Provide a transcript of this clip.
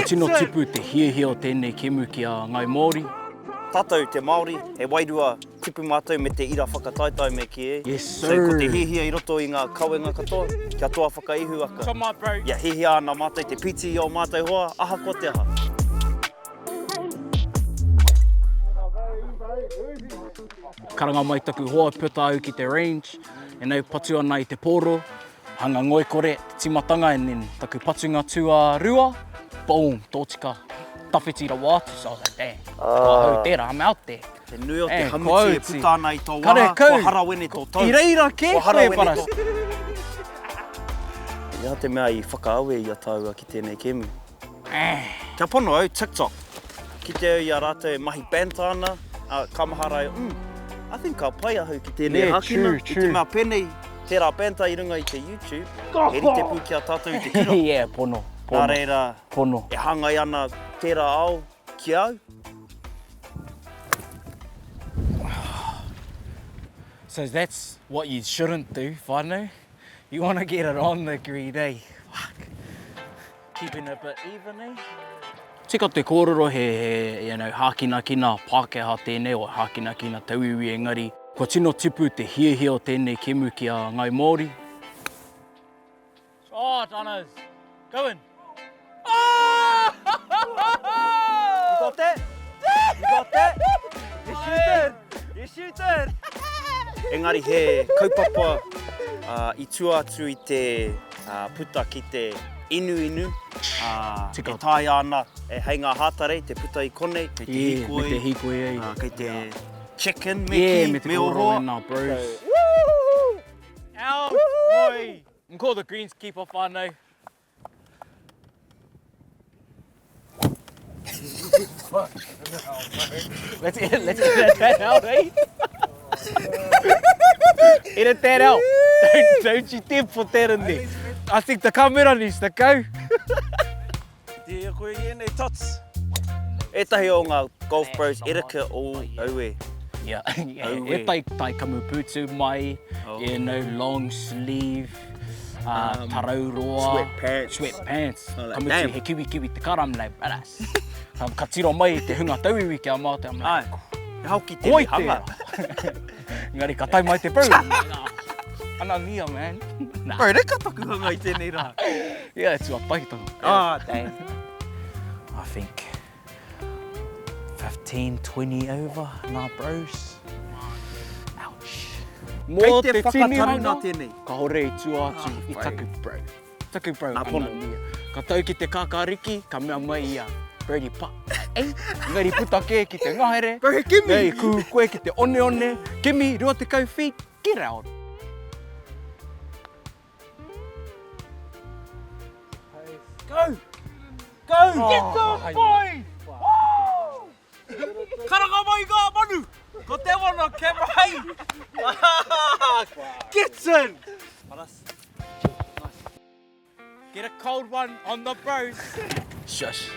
tino tipu te hiahia o tēnei kemu ki a ngai Māori. Tātou te Māori, he wairua tipu mātou me te ira whakataitai me ki e. Yes, So sir. ko te hiahia I roto I ngā kauenga katoa, kia toa whakaihu aka. So my bro. Ia hihia ana mātou te piti o mātou hoa, aha ko te aha. Karanga mai taku hoa puta au ki te range, e nau patu ana I te poro, hanga ngoi kore, te timatanga, and then taku patunga tū a rua, boom, tōtika, tawhiti ra wātu, so I was like, damn, hau tērā, I'm out there. Te nui o te Hey, hamuti e koauti. puta ana I tō Kare waha, kau. ko harawene tō tau. I reira ke, Ko harawene koe paras. Ia te mea I whakaawe I a tāua ki tēnei kemu. Kia pono au, TikTok. Ki te au I a rātou e mahi banter ana, kamahara e, I think I'll pai ahau ki tēnei Yeah, hakina. true. I te mea penei, tērā banter I runga I te YouTube. He rite pū ki a tātou I te kira. Yeah, pono, Nā pono, reira, pono. e hangai ana tērā ao ki au. So that's what you shouldn't do, whānau. You want to get it on the grid, eh? Fuck. Keeping it a bit even, eh? Tika te kōrero he hākina kina Pākehā tēnei o hākina kina tauiwi engari. Ko tino tipu te hiahia o tēnei kemu ki a ngai Māori. Oh, Tanas. Go in. Oh! You got that? You got that? Yes, you did. Yes, you did. Engari he kaupapa I tua atu I te puta ki te inu. E tai ana, e hei ngā hātare, te puta I kone, kei te hikoi. Me te hikoi, eh? Kei te chicken me Yeah, ki, me te me kōrero oroa. nā, bros. Out, boy! And call the greenskeeper, whānau. Let's edit that out, eh? Edit that out. Don't you dare put that in there. I think the camera needs to go. Te koe ienei tots. E tahi o ngā golf bros, erika o au e. Yeah, Oh, e tai kamuputu mai, long sleeve, tarauroa, sweatpants. Oh, like, Kamutu damn. he kiwi te kara, I'm like, badass. Ka tiro mai te hunga tauiwi kia mātou, I'm like, E hau ki te koi hanga. Ngari ka tai mai te bro. Anania, man. Nah. Bro, reka taku hanga I tēnei rā. Yeah, it's a paitanga. Dang. I think 15, 20 over, nah bros. Ouch. Kei te whakataru nā tēnei. Ka hore I tua atu I taku bro. Taku bro, Nā pono. Anania. Ka tau ki te kākāriki, ka mea mai ia. Brady pa. Ei, ngari puta ke ki te ngahere. Bro, he kimi. Ei, ku koe ki te one. Kimi, rua te kau feet, get out. Go! Go! Get the boy! Woo! Karanga mai ngā manu! Ko te wana camera hei! Gets in! Get a cold one on the bros. Shush.